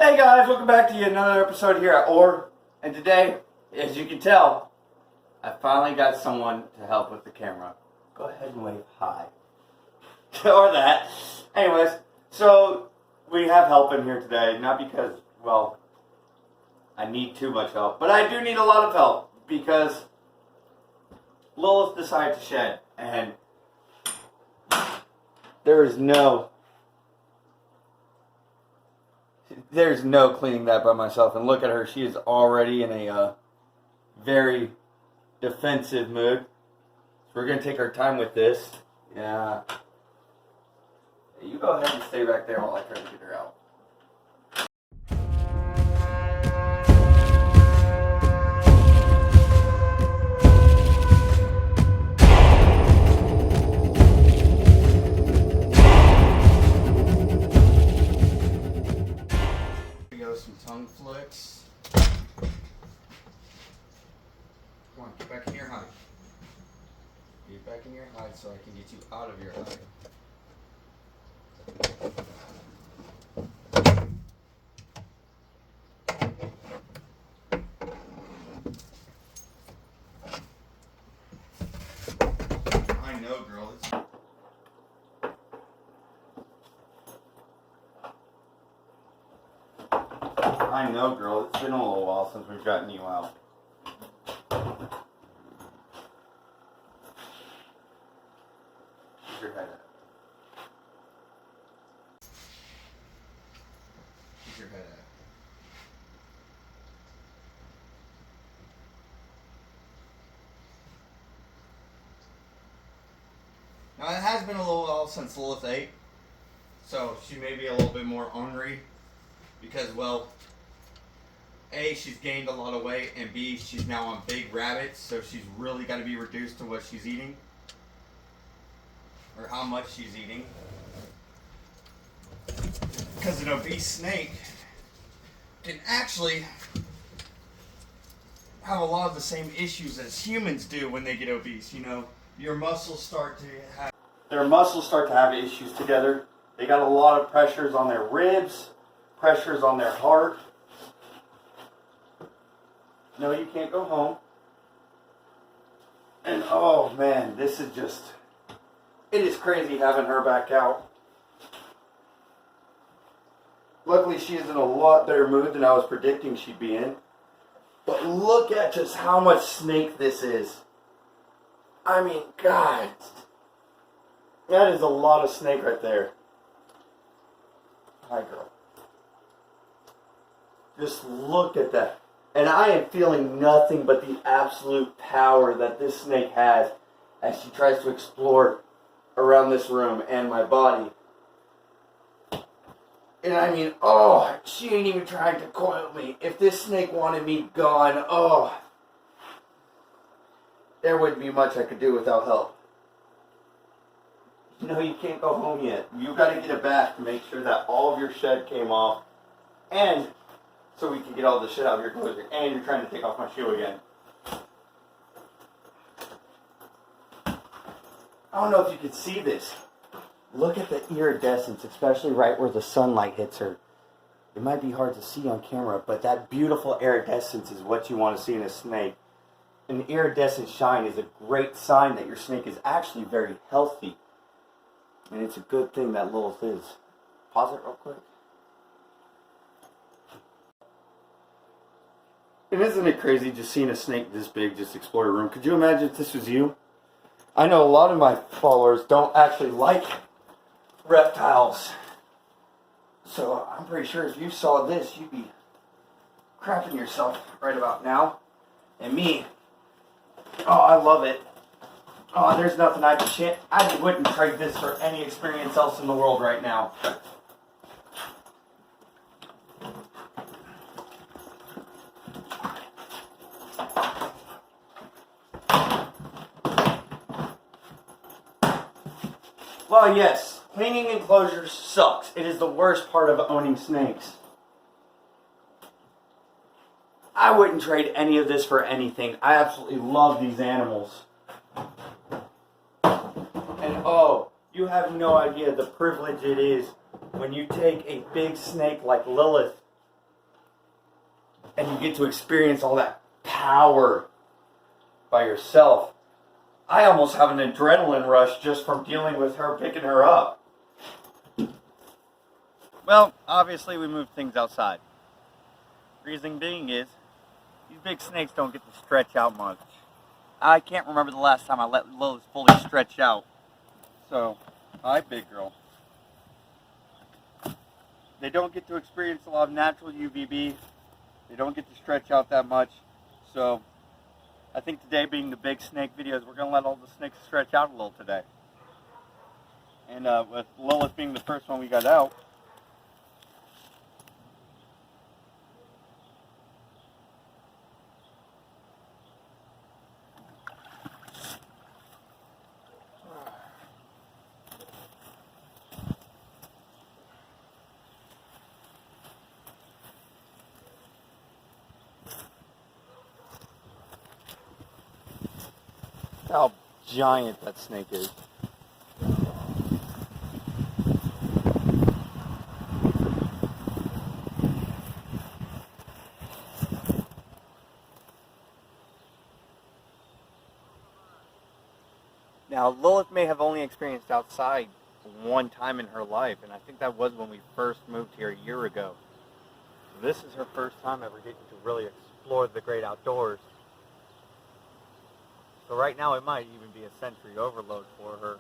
Hey guys, welcome back to yet another episode here at O.A.R. And today, as you can tell, I finally got someone to help with the camera. Go ahead and wave hi. Or that. Anyways, so we have help in here today. Not because, well, I need too much help. But I do need a lot of help. Because Lilith decided to shed. And there's no cleaning that by myself. And look at her. She is already in a very defensive mood. So we're going to take our time with this. Yeah. You go ahead and stay back there while I try to get her out. Some tongue flicks. Come on, get back in your hide. Get back in your hide so I can get you out of your hide. I know, girl. I know, girl. It's been a little while since we've gotten you out. Where's your head at? Where's your head at? Now, it has been a little while since Lilith ate, so she may be a little bit more ornery because, well, A, she's gained a lot of weight, and B, she's now on big rabbits, so she's really got to be reduced to what she's eating, or how much she's eating. Because an obese snake can actually have a lot of the same issues as humans do when they get obese. You know, your muscles start to have... Their muscles start to have issues together. They got a lot of pressures on their ribs, pressures on their heart. No, you can't go home. And oh man, this is just, it is crazy having her back out. Luckily she is in a lot better mood than I was predicting she'd be in. But look at just how much snake this is. I mean, God. That is a lot of snake right there. Hi, girl. Just look at that. And I am feeling nothing but the absolute power that this snake has as she tries to explore around this room and my body. And I mean, oh, she ain't even trying to coil me. If this snake wanted me gone, oh, there wouldn't be much I could do without help. No, you can't go home yet. You got to get a bath to make sure that all of your shed came off. And so we can get all the shit out of your clothes. And you're trying to take off my shoe again. I don't know if you can see this. Look at the iridescence, especially right where the sunlight hits her. It might be hard to see on camera, but that beautiful iridescence is what you want to see in a snake. An iridescent shine is a great sign that your snake is actually very healthy. And it's a good thing that Lilith is. Pause it real quick. And isn't it crazy just seeing a snake this big just explore a room? Could you imagine if this was you? I know a lot of my followers don't actually like reptiles. So I'm pretty sure if you saw this, you'd be crapping yourself right about now. And me, oh, I love it. Oh, there's nothing I wouldn't trade this for any experience else in the world right now. Well, yes, cleaning enclosures sucks. It is the worst part of owning snakes. I wouldn't trade any of this for anything. I absolutely love these animals. And oh, you have no idea the privilege it is when you take a big snake like Lilith and you get to experience all that power by yourself. I almost have an adrenaline rush just from dealing with her, picking her up. Well, obviously we moved things outside. Reason being is, these big snakes don't get to stretch out much. I can't remember the last time I let Lilith fully stretch out. So, hi big girl. They don't get to experience a lot of natural UVB. They don't get to stretch out that much. So, I think today being the big snake videos, we're going to let all the snakes stretch out a little today. And with Lilith being the first one we got out, how giant that snake is. Now, Lilith may have only experienced outside one time in her life, and I think that was when we first moved here a year ago. So this is her first time ever getting to really explore the great outdoors. So right now it might even be a sensory overload for her.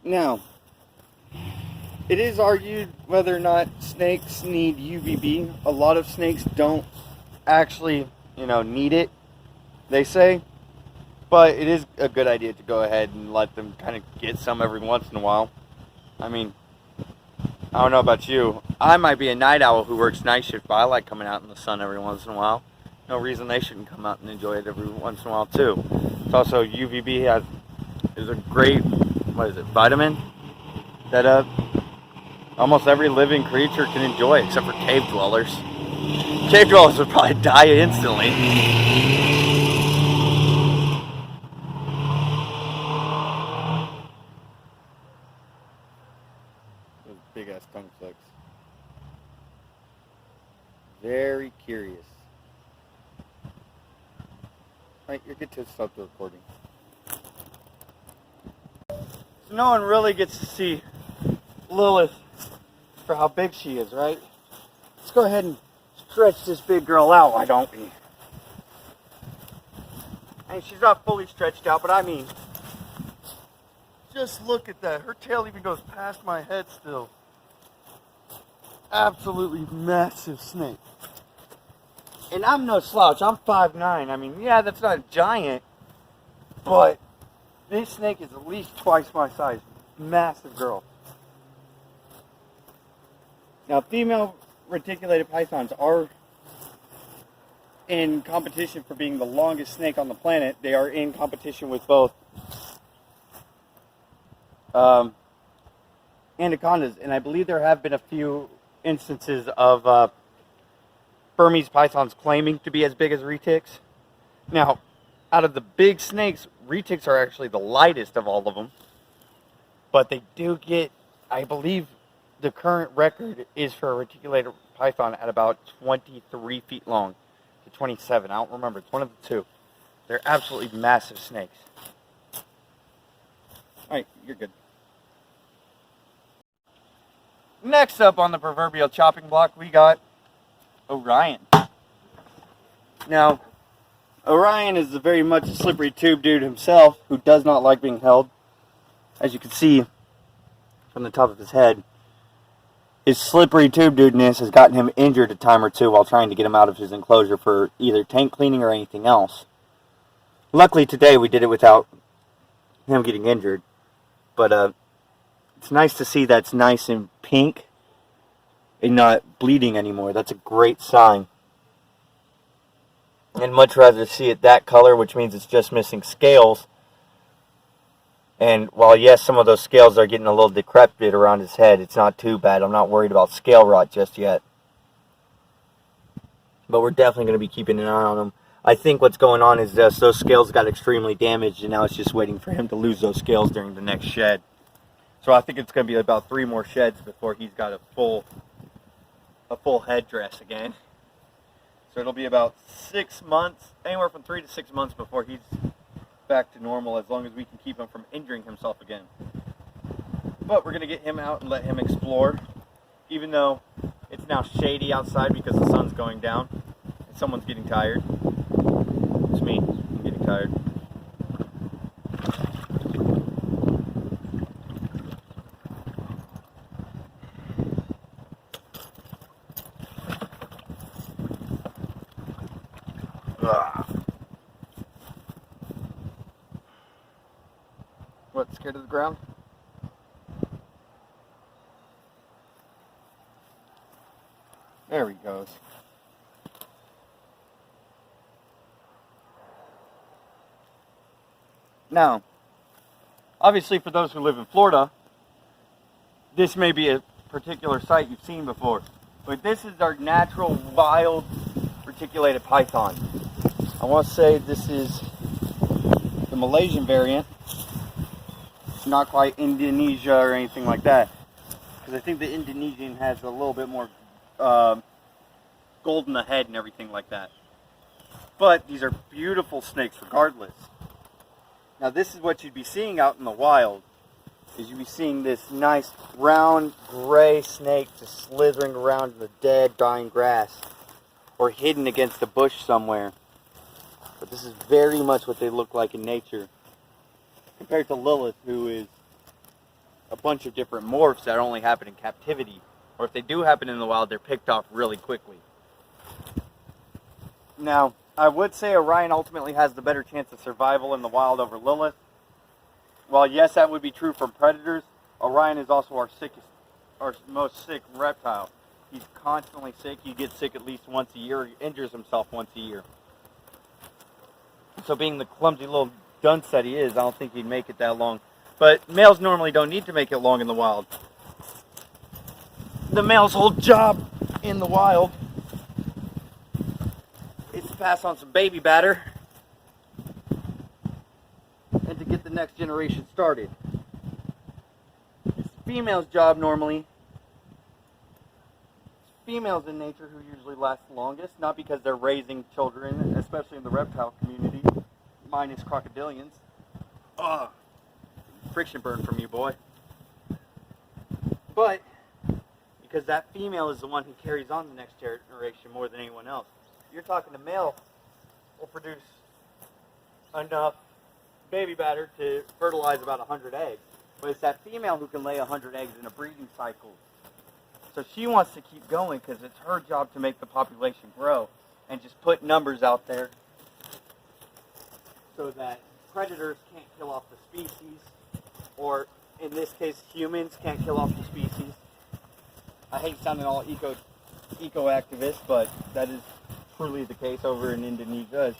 Now, it is argued whether or not snakes need UVB. A lot of snakes don't actually, need it, they say. But it is a good idea to go ahead and let them kind of get some every once in a while. I mean, I don't know about you. I might be a night owl who works night shift, but I like coming out in the sun every once in a while. No reason they shouldn't come out and enjoy it every once in a while too. It's also UVB is a great, vitamin that almost every living creature can enjoy except for cave dwellers. Cave dwellers would probably die instantly. Those big ass tongue flicks. Very curious. Alright, you're good to stop the recording. So no one really gets to see Lilith for how big she is, right? Let's go ahead and stretch this big girl out, why don't we? I mean, she's not fully stretched out, but I mean, just look at that. Her tail even goes past my head still. Absolutely massive snake. And I'm no slouch. I'm 5'9". I mean, yeah, that's not a giant, but this snake is at least twice my size. Massive girl. Now, female reticulated pythons are in competition for being the longest snake on the planet. They are in competition with both anacondas, and I believe there have been a few instances of Burmese pythons claiming to be as big as retics. Now, out of the big snakes, retics are actually the lightest of all of them, but they do get, I believe the current record is for a reticulated python at about 23 feet long to 27. I don't remember. It's one of the two. They're absolutely massive snakes. Alright, you're good. Next up on the proverbial chopping block, we got Orion. Now, Orion is very much a slippery tube dude himself who does not like being held. As you can see from the top of his head, his slippery tube dudeness has gotten him injured a time or two while trying to get him out of his enclosure for either tank cleaning or anything else. Luckily today we did it without him getting injured. But it's nice to see that's nice and pink and not bleeding anymore. That's a great sign. I'd much rather see it that color, which means it's just missing scales. And while yes, some of those scales are getting a little decrepit around his head, it's not too bad. I'm not worried about scale rot just yet. but we're definitely going to be keeping an eye on him. I think what's going on is just those scales got extremely damaged, and now it's just waiting for him to lose those scales during the next shed. So I think it's going to be about 3 more sheds before he's got a full headdress again. So it'll be about 6 months, anywhere from 3 to 6 months before he's back to normal, as long as we can keep him from injuring himself again. But we're going to get him out and let him explore, even though it's now shady outside because the sun's going down and someone's getting tired. It's me. I'm getting tired. What, scared of the ground? There he goes. Now, obviously for those who live in Florida, this may be a particular site you've seen before, but this is our natural wild reticulated python. I want to say this is the Malaysian variant, not quite Indonesia or anything like that, because I think the Indonesian has a little bit more gold in the head and everything like that. But these are beautiful snakes regardless. Now this is what you'd be seeing out in the wild, is you'd be seeing this nice round gray snake just slithering around in the dead dying grass or hidden against a bush somewhere. But this is very much what they look like in nature, compared to Lilith, who is a bunch of different morphs that only happen in captivity, or if they do happen in the wild, they're picked off really quickly. Now, I would say Orion ultimately has the better chance of survival in the wild over Lilith. While yes, that would be true for predators, Orion is also our most sick reptile. He's constantly sick. He gets sick at least once a year. He injures himself once a year. So being the clumsy little dunce that he is, I don't think he'd make it that long. But males normally don't need to make it long in the wild. The male's whole job in the wild is to pass on some baby batter and to get the next generation started. It's the female's job normally. Females in nature who usually last the longest, not because they're raising children, especially in the reptile community, minus crocodilians. Ugh, friction burn from you, boy. But because that female is the one who carries on the next generation more than anyone else. You're talking a male will produce enough baby batter to fertilize about 100 eggs. But it's that female who can lay 100 eggs in a breeding cycle. So she wants to keep going because it's her job to make the population grow and just put numbers out there so that predators can't kill off the species, or in this case humans can't kill off the species. I hate sounding all eco-activist, but that is truly the case over in Indonesia.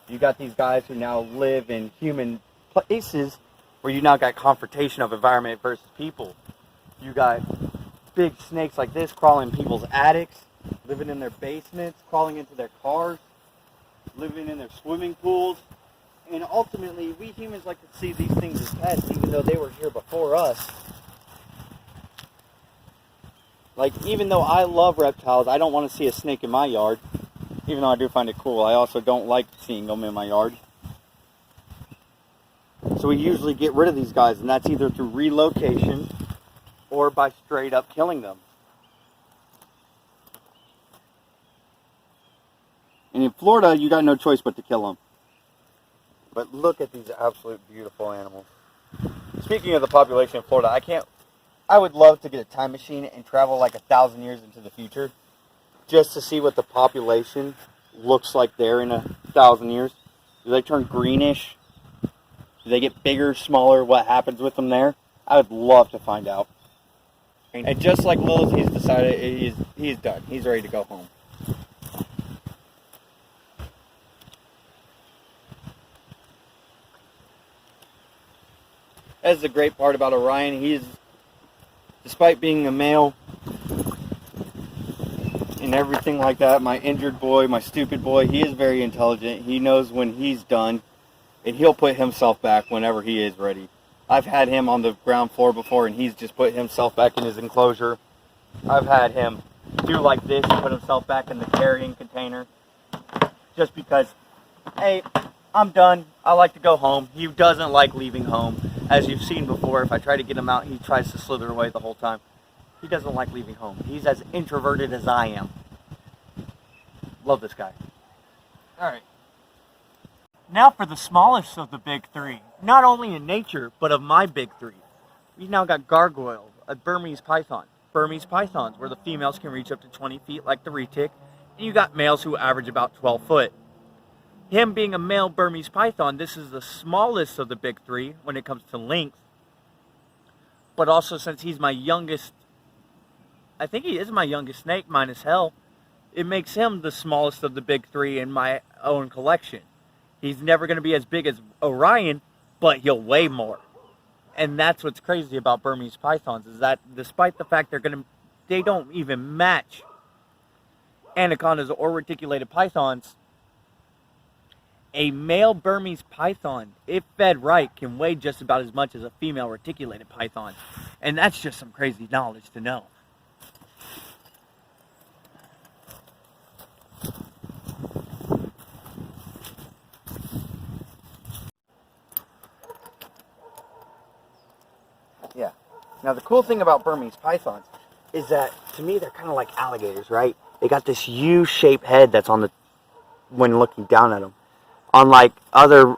You got these guys who now live in human places where you now got confrontation of environment versus people. You got big snakes like this crawling in people's attics, living in their basements, crawling into their cars, living in their swimming pools. And ultimately, we humans like to see these things as pets, even though they were here before us. Like, even though I love reptiles, I don't want to see a snake in my yard. Even though I do find it cool, I also don't like seeing them in my yard. So we usually get rid of these guys, and that's either through relocation or by straight up killing them. And in Florida, you got no choice but to kill them. But look at these absolute beautiful animals. Speaking of the population in Florida, I would love to get a time machine and travel like 1,000 years into the future just to see what the population looks like there in 1,000 years. Do they turn greenish? Do they get bigger, smaller? What happens with them there? I would love to find out. And just like Lilith, he's decided he's done. He's ready to go home. That's the great part about Orion. Despite being a male in and everything like that. My injured boy, my stupid boy, he is very intelligent. He knows when he's done, and he'll put himself back whenever he is ready. I've had him on the ground floor before, and he's just put himself back in his enclosure. I've had him do like this and put himself back in the carrying container. Just because, hey, I'm done. I like to go home. He doesn't like leaving home. As you've seen before, if I try to get him out, he tries to slither away the whole time. He doesn't like leaving home. He's as introverted as I am. Love this guy. Alright. Now for the smallest of the big three. Not only in nature, but of my big three. We've now got Gargoyle, a Burmese python. Burmese pythons, where the females can reach up to 20 feet like the retic, and you got males who average about 12 foot. Him being a male Burmese python, this is the smallest of the big three when it comes to length. But also, since he's my youngest, I think he is my youngest snake, minus hell, it makes him the smallest of the big three in my own collection. He's never going to be as big as Orion, but he'll weigh more. And that's what's crazy about Burmese pythons, is that despite the fact they don't even match anacondas or reticulated pythons, a male Burmese python, if fed right, can weigh just about as much as a female reticulated python. And that's just some crazy knowledge to know. Yeah. Now the cool thing about Burmese pythons is that, to me, they're kind of like alligators, right? They got this U-shaped head that's on the, when looking down at them. Unlike other,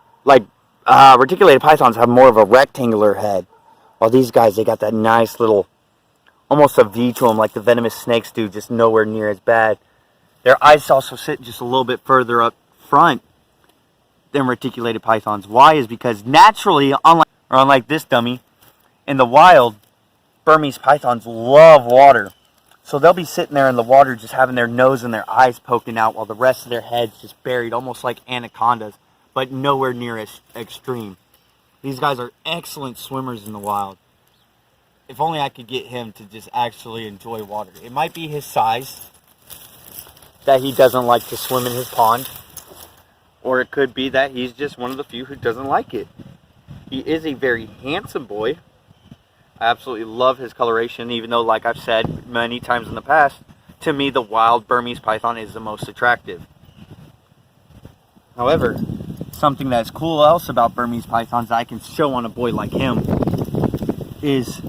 reticulated pythons have more of a rectangular head. While these guys, they got that nice little, almost a V to them, like the venomous snakes do, just nowhere near as bad. Their eyes also sit just a little bit further up front than reticulated pythons. Why? Is because naturally, unlike this dummy, in the wild, Burmese pythons love water. So they'll be sitting there in the water just having their nose and their eyes poking out while the rest of their head's just buried, almost like anacondas, but nowhere near as extreme. These guys are excellent swimmers in the wild. If only I could get him to just actually enjoy water. It might be his size that he doesn't like to swim in his pond, or it could be that he's just one of the few who doesn't like it. He is a very handsome boy. I absolutely love his coloration, even though, like I've said many times in the past, to me the wild Burmese python is the most attractive. However, something that's cool else about Burmese pythons that I can show on a boy like him is,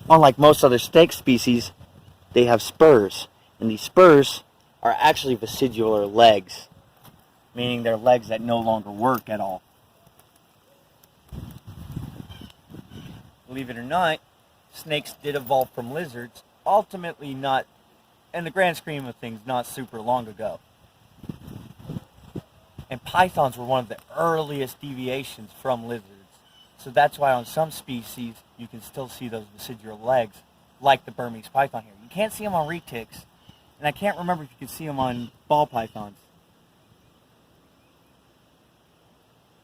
unlike most other snake species, they have spurs. And these spurs are actually vestibular legs, meaning they're legs that no longer work at all. Believe it or not, snakes did evolve from lizards, ultimately not, in the grand scheme of things, not super long ago. And pythons were one of the earliest deviations from lizards. So that's why on some species, you can still see those vestibular legs, like the Burmese python here. You can't see them on retics, and I can't remember if you can see them on ball pythons.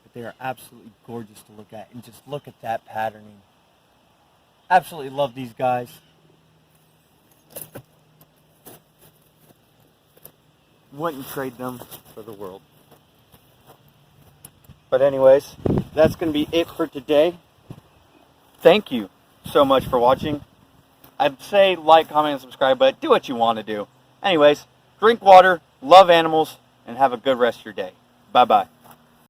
But they are absolutely gorgeous to look at, and just look at that patterning. Absolutely love these guys. Wouldn't trade them for the world. But anyways, that's going to be it for today. Thank you so much for watching. I'd say like, comment, and subscribe, but do what you want to do. Anyways, drink water, love animals, and have a good rest of your day. Bye-bye.